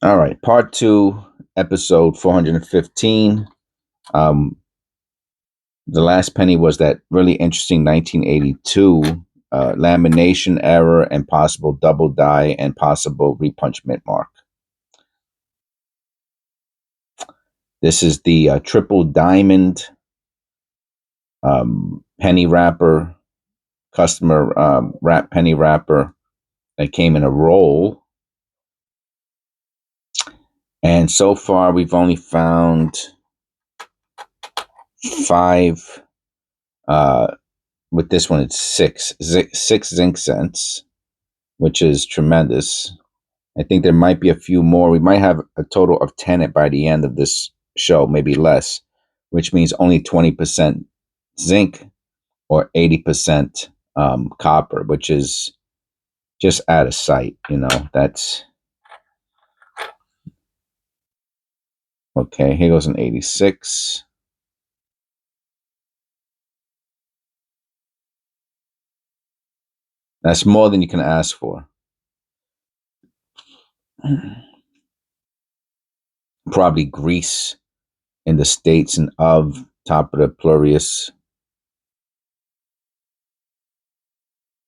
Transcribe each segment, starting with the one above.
All right, part two, episode 415. Um, the last penny was that really interesting 1982 lamination error and possible double die and possible repunchment mark. This is the triple diamond penny wrapper, customer wrap penny wrapper that came in a roll. And so far, we've only found five. With this one, it's six zinc cents, which is tremendous. I think there might be a few more. We might have a total of 10 by the end of this show, maybe less, which means only 20% zinc or 80% copper, which is just out of sight. That's okay. Here goes an 86. That's more than you can ask for. Probably grease in the States and of top of the plurius.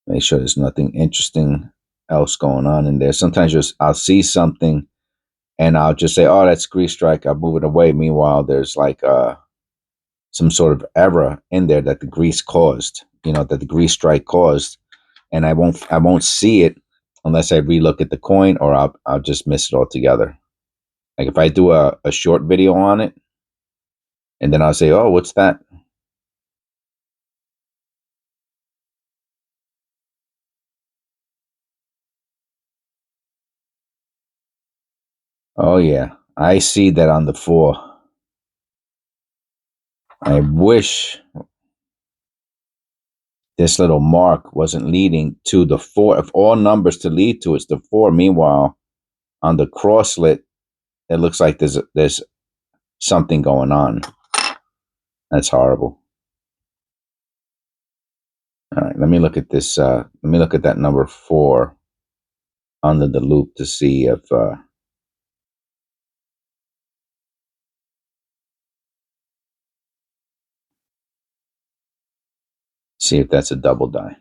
Make sure there's nothing interesting else going on in there. Sometimes I'll see something and I'll just say, "Oh, that's grease strike." I'll move it away. Meanwhile, there's like some sort of error in there that the grease caused. That the grease strike caused, and I won't see it unless I relook at the coin, or I'll just miss it altogether. Like if I do a short video on it, and then I'll say, "Oh, what's that?" Oh yeah, I see that on the 4. I wish this little mark wasn't leading to the 4. If all numbers to lead to it's the 4. Meanwhile, on the crosslet, it looks like there's something going on. That's horrible. All right, let me look at this. Let me look at that number 4 under the loop to see if that's a double die.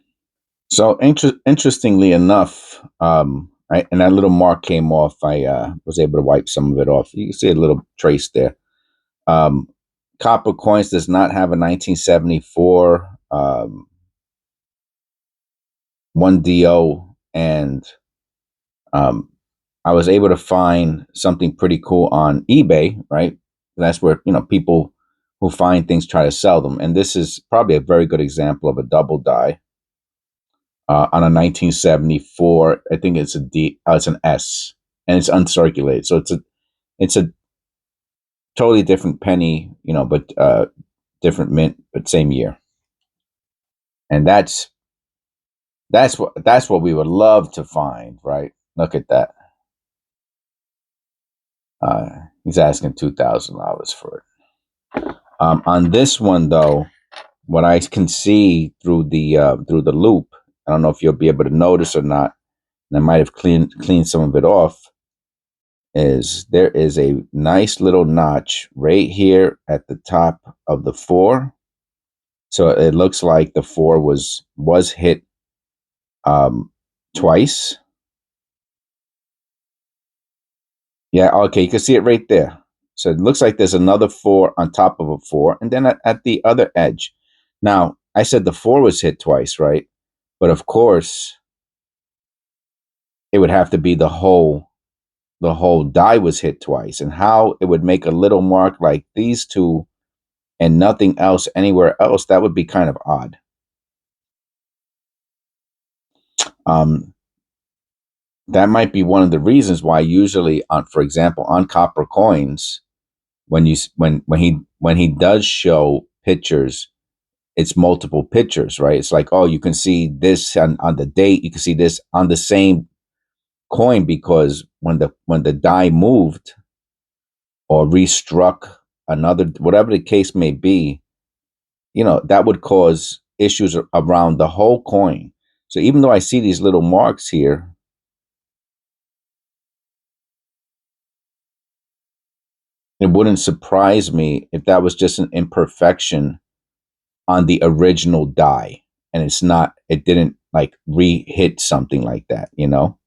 So interestingly enough, and that little mark came off. I was able to wipe some of it off. You can see a little trace there. Um, Copper Coins does not have a 1974 1DO, and I was able to find something pretty cool on eBay, right? That's where people who find things try to sell them, and this is probably a very good example of a double die on a 1974. I think it's a D. It's an S, and it's uncirculated, so it's a totally different penny, but different mint, but same year. And that's what we would love to find, right? Look at that. He's asking $2,000 for it. On this one, though, what I can see through the loop, I don't know if you'll be able to notice or not, and I might have cleaned some of it off. Is there is a nice little notch right here at the top of the 4, so it looks like the 4 was hit twice. Yeah, okay, you can see it right there. So it looks like there's another 4 on top of a 4, and then at the other edge. Now, I said the 4 was hit twice, right? But of course, it would have to be the whole die was hit twice, and how it would make a little mark like these two and nothing else anywhere else, that would be kind of odd. Um, that might be one of the reasons why usually for example, on copper coins, when he does show pictures, it's multiple pictures, right? It's like, oh, you can see this on the date, you can see this on the same coin, because when the die moved or restruck another, whatever the case may be, that would cause issues around the whole coin. So even though I see these little marks here, it wouldn't surprise me if that was just an imperfection on the original die, and it didn't like re-hit something like that, you know?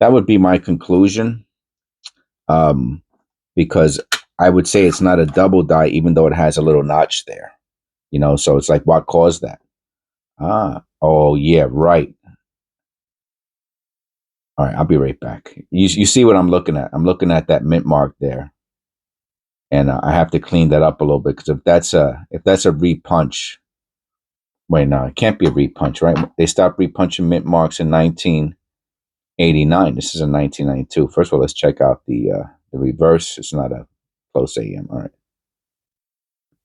That would be my conclusion. Um, because I would say it's not a double die, even though it has a little notch there, you know? So it's like, what caused that? Oh yeah, right. All right, I'll be right back. You see what I'm looking at? I'm looking at that mint mark there, and I have to clean that up a little bit because if that's a repunch, wait, no, it can't be a repunch, right? They stopped repunching mint marks in 1989. This is in 1992. First of all, let's check out the reverse. It's not a close AM. All right.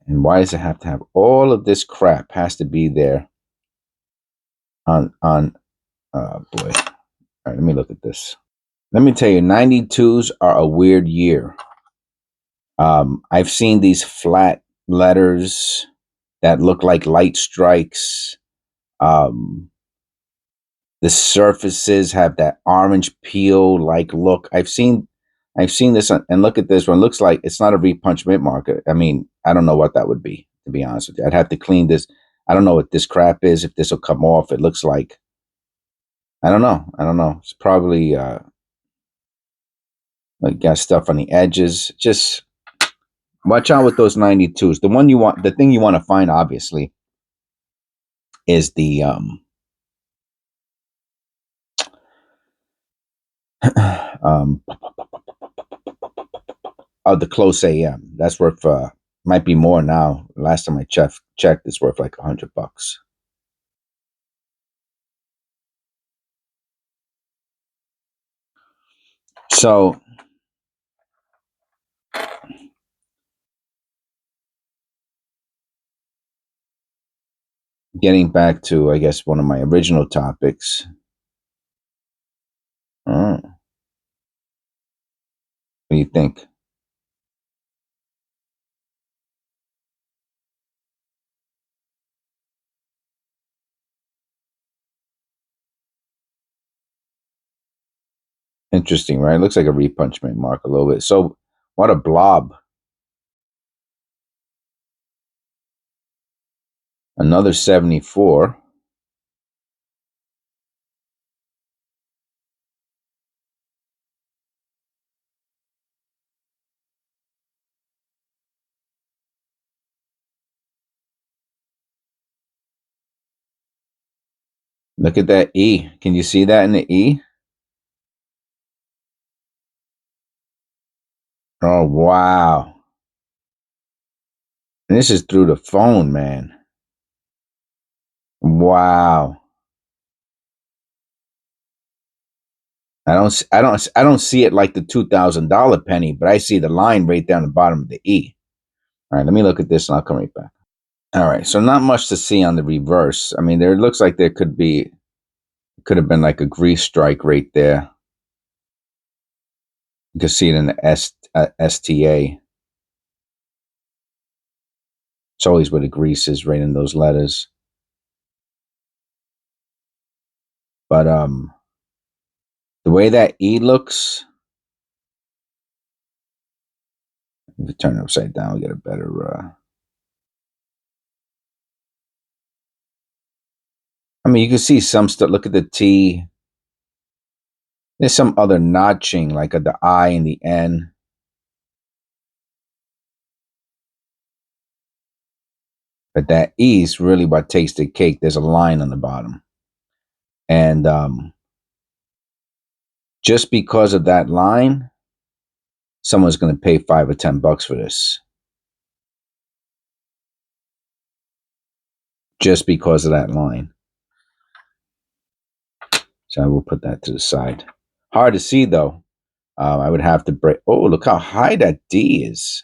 And why does it have to have all of this crap? Has to be there on. Boy. All right, let me look at this. Let me tell you, 92s are a weird year. I've seen these flat letters that look like light strikes. Um, the surfaces have that orange peel like look. I've seen this and look at this one. Looks like it's not a repunch mint marker. I mean, I don't know what that would be, to be honest with you. I'd have to clean this. I don't know what this crap is, if this will come off. It looks like, I don't know. I don't know. It's probably like got stuff on the edges. Just watch out with those 92s. The thing you want to find, obviously, is the um the close AM. That's worth might be more now. Last time I checked, it's worth like $100. So getting back to, I guess, one of my original topics. What do you think? Interesting, right? It looks like a repunchment mark a little bit. So what a blob. Another 74. Look at that E. Can you see that in the E? Oh wow. And this is through the phone, man. Wow. I don't see it like the $2,000 penny, but I see the line right down the bottom of the E. All right, let me look at this and I'll come right back. All right, so not much to see on the reverse. I mean, there looks like there could have been like a grease strike right there. You can see it in the STA. It's always where the grease is, right in those letters. But the way that E looks, if you turn it upside down, we get a better. I mean, you can see some stuff. Look at the T. There's some other notching, like at the I and the N. But that E is really what takes the cake. There's a line on the bottom. And just because of that line, someone's going to pay $5 or $10 for this. Just because of that line. So I will put that to the side. Hard to see, though. I would have to break. Oh, look how high that D is.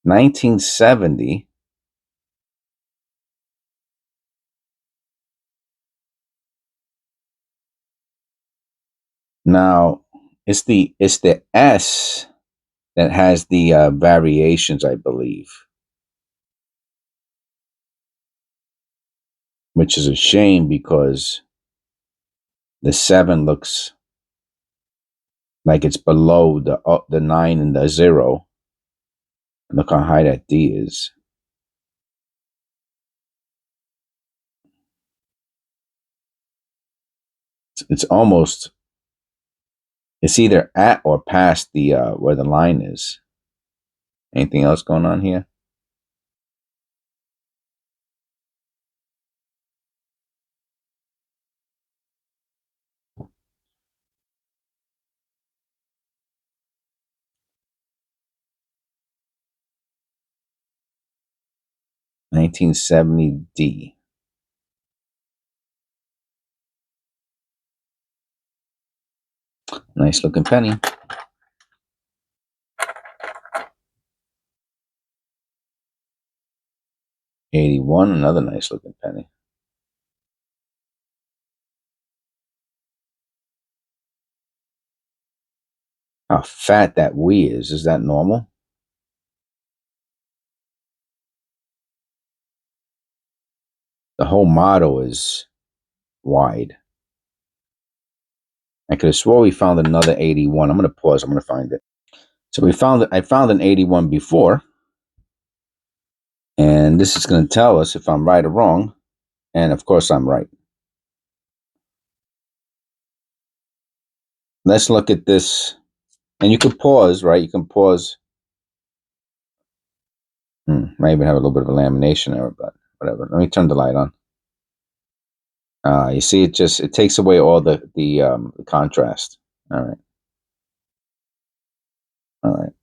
1970. Now, it's the S that has the variations, I believe, which is a shame because the 7 looks like it's below the 9 and the 0. Look how high that D is. It's almost, it's either at or past the where the line is. Anything else going on here? $1970D. Nice looking penny. $81, another nice looking penny. How fat that we is. Is that normal? The whole motto is wide. I could have swore we found another 81. I'm going to pause. I'm going to find it. So I found an 81 before. And this is going to tell us if I'm right or wrong. And of course I'm right. Let's look at this. And you can pause, right? You can pause. Might even have a little bit of a lamination error, but whatever. Let me turn the light on. You see, it takes away all the contrast. All right. All right.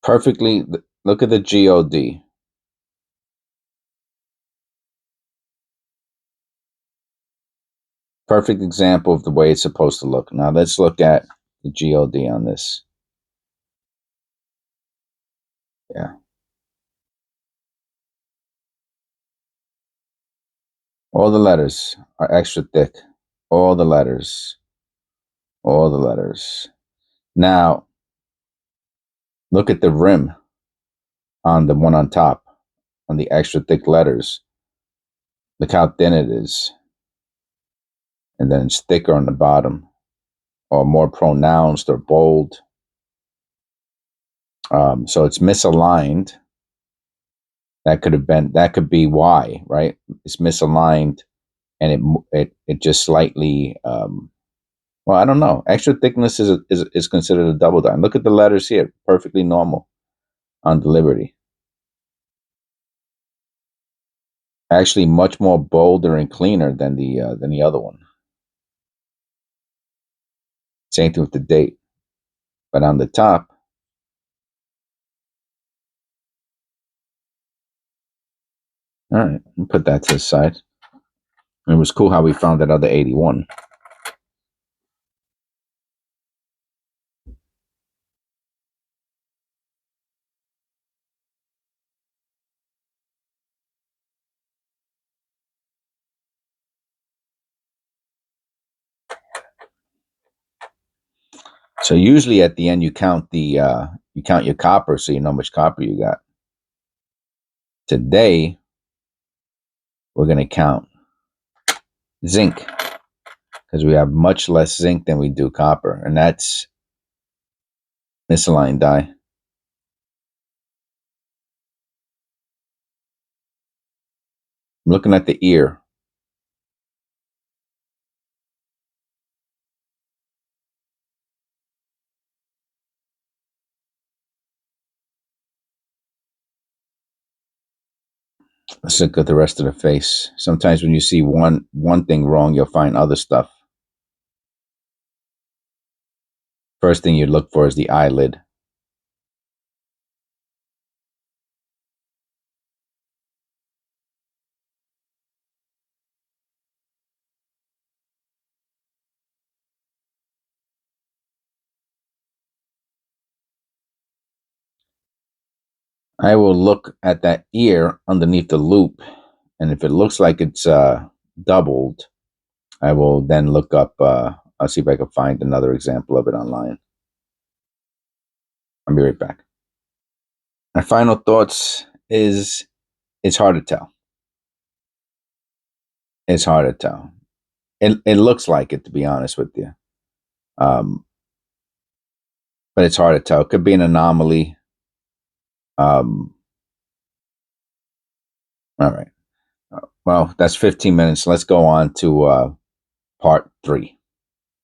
Perfectly. Look at the GOD. Perfect example of the way it's supposed to look. Now let's look at the GOD on this. Yeah. All the letters are extra thick. All the letters. All the letters. Now, look at the rim on the one on top, on the extra thick letters. Look how thin it is. And then it's thicker on the bottom, or more pronounced or bold. So it's misaligned. That could be why, right? It's misaligned, and it just slightly, well, I don't know. Extra thickness is considered a double dime. Look at the letters here, perfectly normal on the Liberty. Actually, much more bolder and cleaner than the other one. Same thing with the date, but on the top, all right, we'll put that to the side. It was cool how we found that other 81. So usually at the end you count your copper, so you know how much copper you got. Today we're gonna count zinc because we have much less zinc than we do copper, and that's misaligned dye. I'm looking at the ear. Let's look at the rest of the face. Sometimes when you see one thing wrong, you'll find other stuff. First thing you look for is the eyelid. I will look at that ear underneath the loop, and if it looks like it's doubled, I will then look up. I'll see if I can find another example of it online. I'll be right back. My final thoughts is it's hard to tell. It's hard to tell. It looks like it, to be honest with you. Um, but it's hard to tell. It could be an anomaly. Um, all right. Well, that's 15 minutes. Let's go on to part 3.